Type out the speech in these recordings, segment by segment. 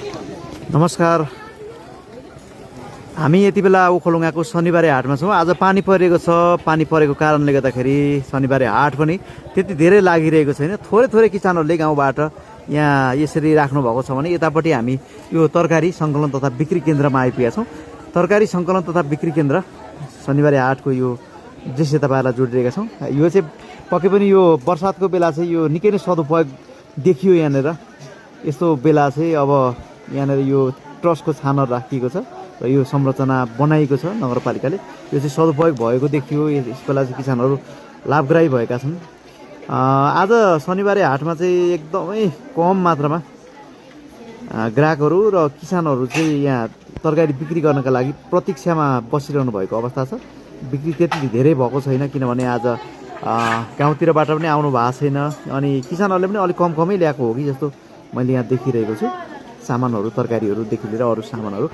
नमस्कार। हामी यति बेला ओखलढुङ्गाको शनिबारे हाटमा छौँ। आज पानी परेको छ। पानी परेको कारणले गर्दाखेरि शनिबारे हाट पनि त्यति धेरै लागिरहेको छैन। थोरै थोरै किसानहरूले गाउँबाट यहाँ यसरी राख्नु भएको छ भने यतापट्टि हामी यो तरकारी सङ्कलन तथा बिक्री केन्द्रमा आइपुगेका छौँ। तरकारी सङ्कलन तथा बिक्री केन्द्र शनिबारे हाटको यो दृश्य तपाईँहरूलाई जोडिरहेका छौँ। यो चाहिँ पक्कै पनि यो बर्सातको बेला चाहिँ यो निकै नै सदुपयोग देखियो। यहाँनिर यस्तो बेला चाहिँ अब यहाँनिर यो ट्रसको छानर राखिएको छ र यो संरचना बनाइएको छ नगरपालिकाले। यो चाहिँ सदुपयोग भएको देखियो। यस बेला चाहिँ किसानहरू लाभग्राही भएका छन्। आज शनिबारे हाटमा चाहिँ एकदमै कम मात्रामा ग्राहकहरू र किसानहरू चाहिँ यहाँ तरकारी बिक्री गर्नका लागि प्रतीक्षामा बसिरहनु भएको अवस्था छ। बिक्री त्यति धेरै भएको छैन किनभने आज गाउँतिरबाट पनि आउनु भएको छैन अनि किसानहरूले पनि अलिक कमै ल्याएको हो कि जस्तो मैले यहाँ देखिरहेको छु। सामानहरू तरकारीहरूदेखि लिएर अरू सामानहरू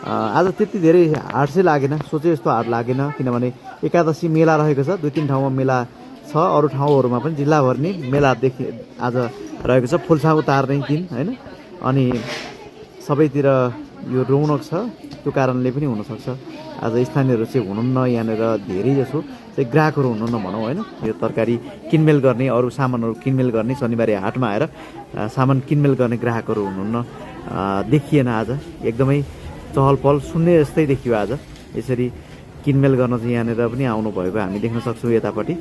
आज त्यति धेरै हाट चाहिँ लागेन। सोचे जस्तो हाट लागेन किनभने एकादशी मेला रहेको छ। 2-3 ठाउँमा मेला छ। अरू ठाउँहरूमा पनि जिल्लाभर नै मेला आज रहेको छ। फुलछाउ तार्ने दिन होइन। अनि सबैतिर यो रौनक छ। त्यो कारणले पनि हुनसक्छ आज स्थानीयहरू चाहिँ हुनुहुन्न। यहाँनिर धेरै जसो चाहिँ ग्राहकहरू हुनुहुन्न भनौँ होइन। यो तरकारी किनमेल गर्ने अरू सामानहरू किनमेल गर्ने शनिबारे हाटमा आएर सामान किनमेल गर्ने ग्राहकहरू हुनुहुन्न देखिएन। आज एकदमै चहल पहल शून्य जस्तै देखियो। आज यसरी किनमेल गर्न चाहिँ यहाँनिर पनि आउनुभएको हामी देख्न सक्छौँ। यतापट्टि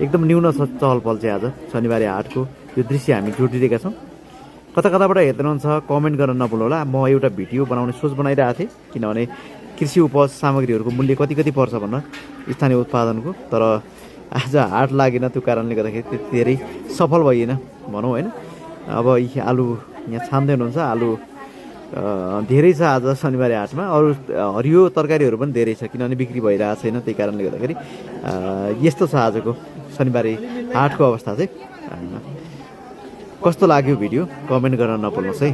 एकदम न्यून छ चहल पहल चाहिँ आज शनिबारे हाटको यो दृश्य हामी जोडिरहेका छौँ। कता कताबाट हेर्दै हुनुहुन्छ कमेन्ट गर्न नभुल्नु होला। म एउटा भिडियो बनाउने सोच बनाइरहेको थिएँ किनभने कृषि उपज सामग्रीहरूको मूल्य कति पर्छ भन्न स्थानीय उत्पादनको। तर आज हाट लागेन। त्यो कारणले गर्दाखेरि त्यति धेरै सफल भइएन भनौँ होइन। अब आलु यहाँ छान्दै हुनुहुन्छ। आलु धेरै छ आज शनिबारे हाटमा। अरू हरियो तरकारीहरू पनि धेरै छ किनभने बिक्री भइरहेको छैन। त्यही कारणले गर्दाखेरि यस्तो छ आजको शनिबारे हाटको अवस्था चाहिँ। कस्तो लाग्यो भिडियो कमेन्ट गर्न नभुल्नुहोस् है।